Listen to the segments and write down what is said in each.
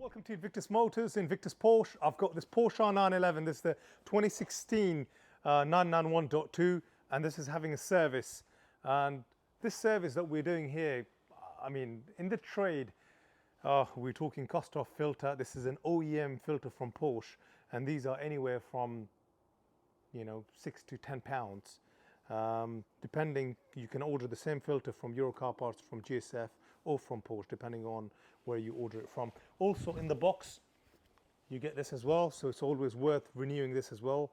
Welcome to Invictus Motors, Invictus Porsche. I've got this Porsche 911. This is the 2016 991.2, and this is having a service. And this service that we're doing here, I mean, in the trade, we're talking cost of filter. This is an OEM filter from Porsche, and these are anywhere from, you know, £6 to £10. Depending, you can order the same filter from Eurocar Parts, from GSF, or from Porsche, depending on where you order it from. Also in the box, you get this as well, so it's always worth renewing this as well.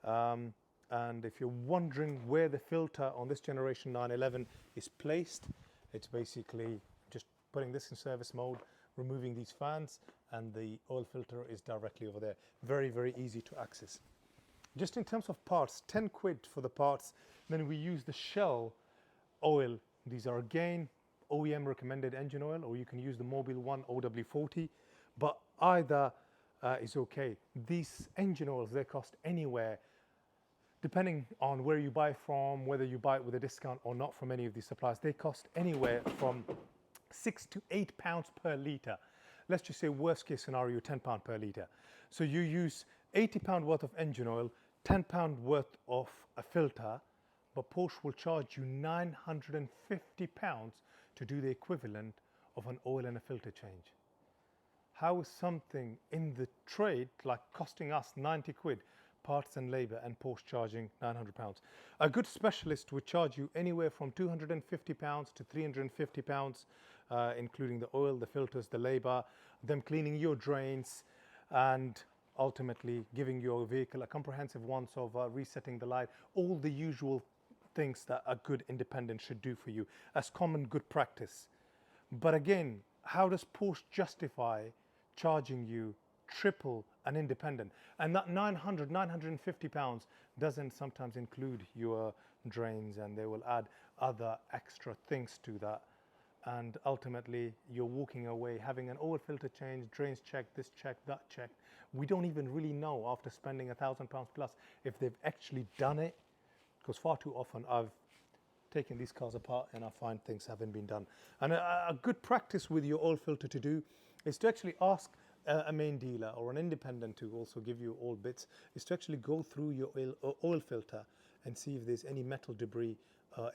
And if you're wondering where the filter on this generation 911 is placed, it's basically just putting this in service mode, removing these fans, and the oil filter is directly over there. Very, very easy to access. Just in terms of parts, 10 quid for the parts. Then we use the Shell oil. These are again OEM recommended engine oil, or you can use the Mobile One OW40, but either is okay. These engine oils, they cost anywhere, depending on where you buy from, whether you buy it with a discount or not from any of these suppliers, they cost anywhere from £6 to £8 per litre. Let's just say worst case scenario, £10 per litre. So you use £80 worth of engine oil, £10 worth of a filter, but Porsche will charge you £950 to do the equivalent of an oil and a filter change. How is something in the trade like costing us 90 quid, parts and labor, and Porsche charging £900? A good specialist would charge you anywhere from £250 to £350, including the oil, the filters, the labor, them cleaning your drains, and ultimately giving your vehicle a comprehensive once-over, resetting the light, all the usual things that a good independent should do for you as common good practice. But again, how does Porsche justify charging you triple an independent? And that £950 doesn't sometimes include your drains, and they will add other extra things to that. And ultimately, you're walking away having an oil filter change, drains checked, this checked, that checked. We don't even really know after spending £1,000 plus if they've actually done it, because far too often I've taken these cars apart and I find things haven't been done. And a good practice with your oil filter to do is to actually ask a main dealer or an independent to also give you all bits, is to actually go through your oil filter and see if there's any metal debris,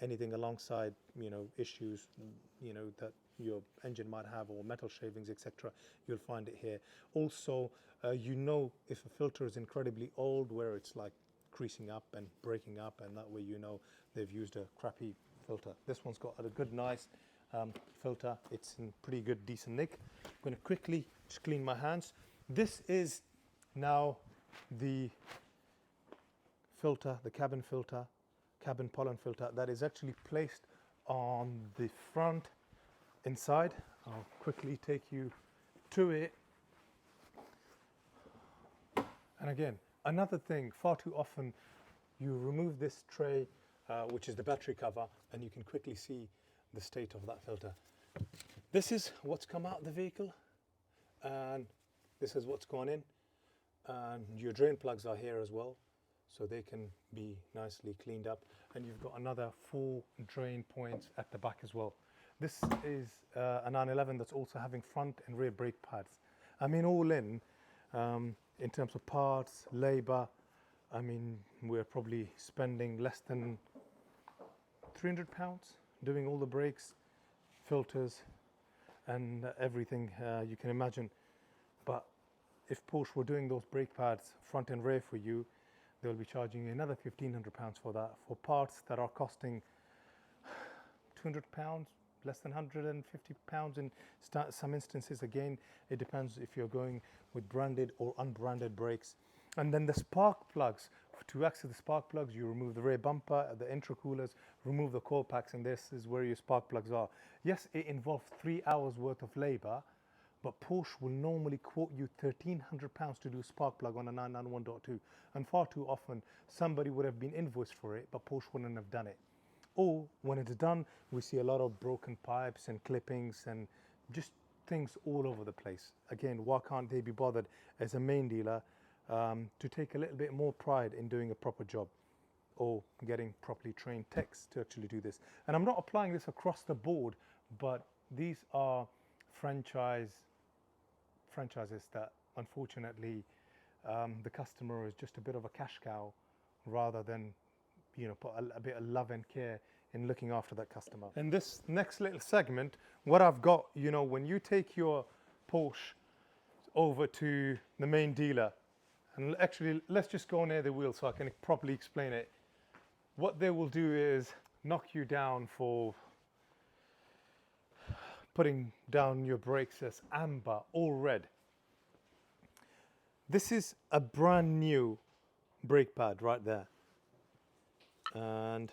anything alongside, you know, issues, you know, that your engine might have, or metal shavings, etc. You'll find it here. Also, you know if a filter is incredibly old, where it's like creasing up and breaking up, and that way you know they've used a crappy filter. This one's got a good, nice filter. It's in pretty good, decent nick. I'm going to quickly just clean my hands. This is now the filter, the cabin filter, cabin pollen filter, that is actually placed on the front inside. I'll quickly take you to it. And again, another thing, far too often you remove this tray, which is the battery cover, and you can quickly see the state of that filter. This is what's come out of the vehicle, and this is what's gone in. And your drain plugs are here as well, so they can be nicely cleaned up. And you've got another 4 drain points at the back as well. This is a 911 that's also having front and rear brake pads. I mean, all in terms of parts, labor, I mean, we're probably spending less than £300 doing all the brakes, filters, and everything you can imagine. But if Porsche were doing those brake pads front and rear for you, they'll be charging you another £1,500 for that, for parts that are costing £200, less than £150 in some instances. Again, it depends if you're going with branded or unbranded brakes. And then the spark plugs. To access the spark plugs, you remove the rear bumper, the intercoolers, remove the coil packs, and this is where your spark plugs are. Yes, it involves 3 hours worth of labor, but Porsche will normally quote you £1,300 to do a spark plug on a 991.2. And far too often, somebody would have been invoiced for it, but Porsche wouldn't have done it. Or when it's done, we see a lot of broken pipes and clippings and just things all over the place. Again, why can't they be bothered as a main dealer to take a little bit more pride in doing a proper job, or getting properly trained techs to actually do this? And I'm not applying this across the board, but these are franchises that unfortunately the customer is just a bit of a cash cow rather than, you know, put a bit of love and care in looking after that customer. In this next little segment, what I've got, you know, when you take your Porsche over to the main dealer, and actually let's just go near the wheel so I can properly explain it. What they will do is knock you down for putting down your brakes as amber or red. This is a brand new brake pad right there. And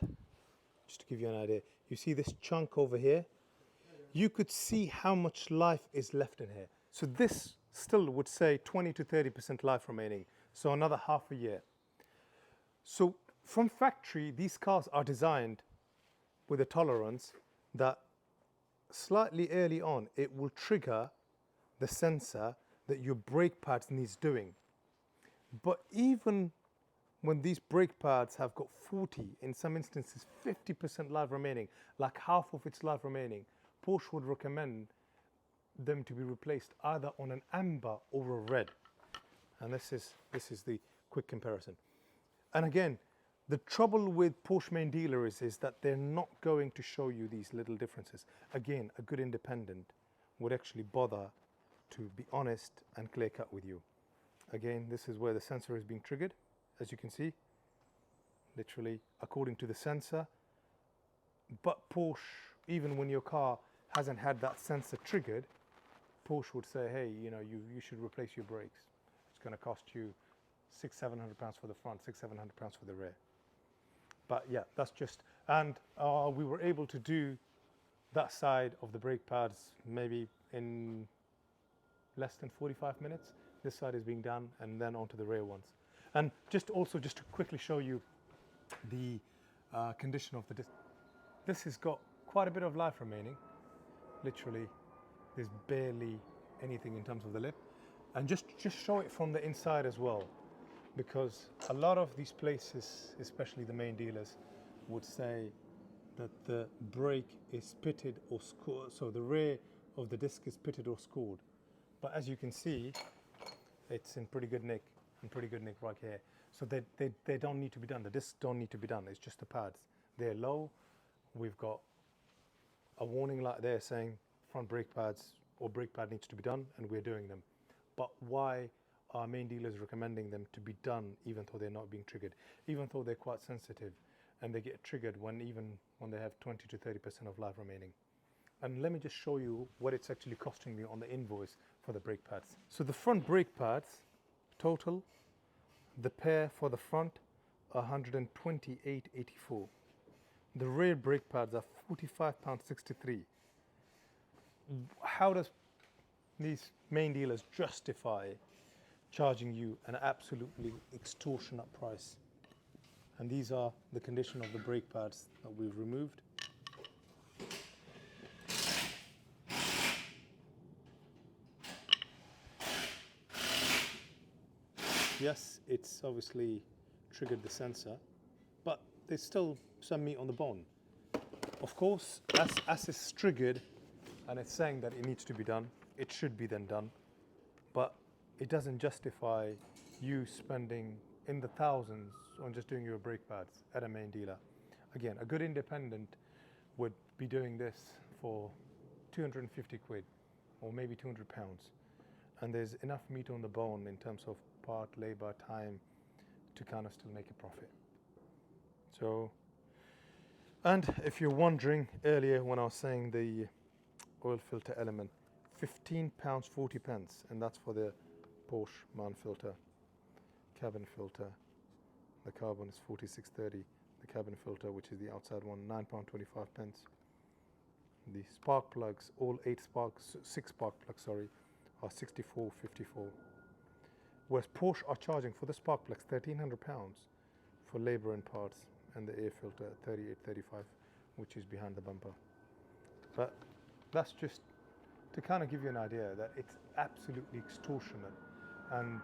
just to give you an idea, you see this chunk over here? You could see how much life is left in here. So this still would say 20 to 30% life remaining. So another half a year. So from factory, these cars are designed with a tolerance that slightly early on, it will trigger the sensor that your brake pads needs doing. But even when these brake pads have got 40, in some instances 50% life remaining, like half of its life remaining, Porsche would recommend them to be replaced either on an amber or a red. And this is the quick comparison. And again, the trouble with Porsche main dealers is that they're not going to show you these little differences. Again, a good independent would actually bother to be honest and clear cut with you. Again, this is where the sensor is being triggered, as you can see, literally according to the sensor. But Porsche, even when your car hasn't had that sensor triggered, Porsche would say, hey, you know, you should replace your brakes. It's going to cost you £600-700 for the front, £600-700 for the rear. But yeah, that's just, and we were able to do that side of the brake pads maybe in less than 45 minutes. This side is being done, and then onto the rear ones. And just to quickly show you the condition of the disc. This has got quite a bit of life remaining. Literally, there's barely anything in terms of the lip. And just show it from the inside as well, because a lot of these places, especially the main dealers, would say that the brake is pitted or scored, so the rear of the disc is pitted or scored. But as you can see, it's in pretty good nick, right here. So they don't need to be done. The discs don't need to be done. It's just the pads. They're low. We've got a warning light there saying front brake pads or brake pad needs to be done, and we're doing them. But why are main dealers recommending them to be done even though they're not being triggered, even though they're quite sensitive and they get triggered when they have 20 to 30% of life remaining? And let me just show you what it's actually costing me on the invoice for the brake pads. So the front brake pads, total, the pair for the front are £128.84. The rear brake pads are £45.63. How does these main dealers justify charging you an absolutely extortionate price? And these are the condition of the brake pads that we've removed. Yes, it's obviously triggered the sensor, but there's still some meat on the bone. Of course, as it's triggered and it's saying that it needs to be done, it should be then done, but it doesn't justify you spending in the thousands on just doing your brake pads at a main dealer. Again, a good independent would be doing this for 250 quid or maybe 200 pounds. And there's enough meat on the bone in terms of part, labor, time to kind of still make a profit. So, and if you're wondering earlier when I was saying the oil filter element, £15.40, and that's for the Porsche man filter, cabin filter. The carbon is 46.30. The cabin filter, which is the outside one, £9.25. The spark plugs, all six spark plugs, sorry, are 64.54. Whereas Porsche are charging for the spark plugs £1,300 for labour and parts, and the air filter £38.35, which is behind the bumper. But that's just to kind of give you an idea that it's absolutely extortionate. And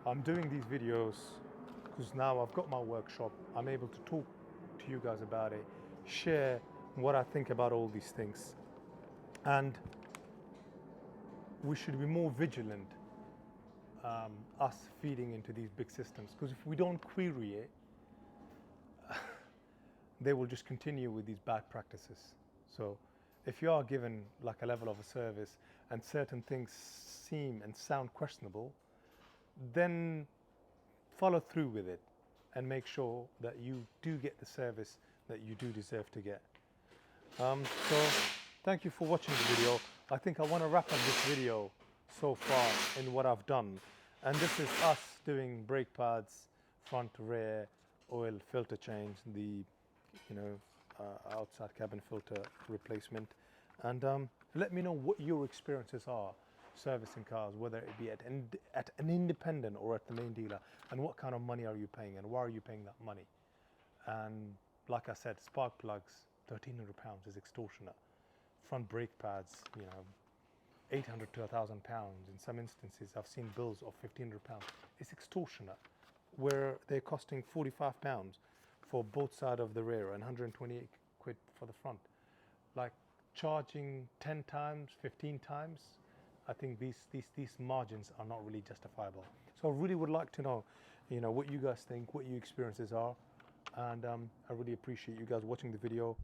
I'm doing these videos because now I've got my workshop. I'm able to talk to you guys about it, share what I think about all these things. And we should be more vigilant, us feeding into these big systems, because if we don't query it, they will just continue with these bad practices. So if you are given like a level of a service and certain things seem and sound questionable, then follow through with it and make sure that you do get the service that you do deserve to get. So thank you for watching the video. I think I want to wrap up this video so far in what I've done. And this is us doing brake pads, front, rear, oil filter change, the outside cabin filter replacement. And let me know what your experiences are servicing cars, whether it be at an independent or at the main dealer, and what kind of money are you paying and why are you paying that money. And like I said, spark plugs, £1,300 is extortionate. Front brake pads, £800 to £1,000. In some instances, I've seen bills of £1,500. It's extortionate, where they're costing £45 for both sides of the rear and 128 quid for the front. Like charging 10 times, 15 times, I think these margins are not really justifiable. So I really would like to know, what you guys think, what your experiences are, and I really appreciate you guys watching the video.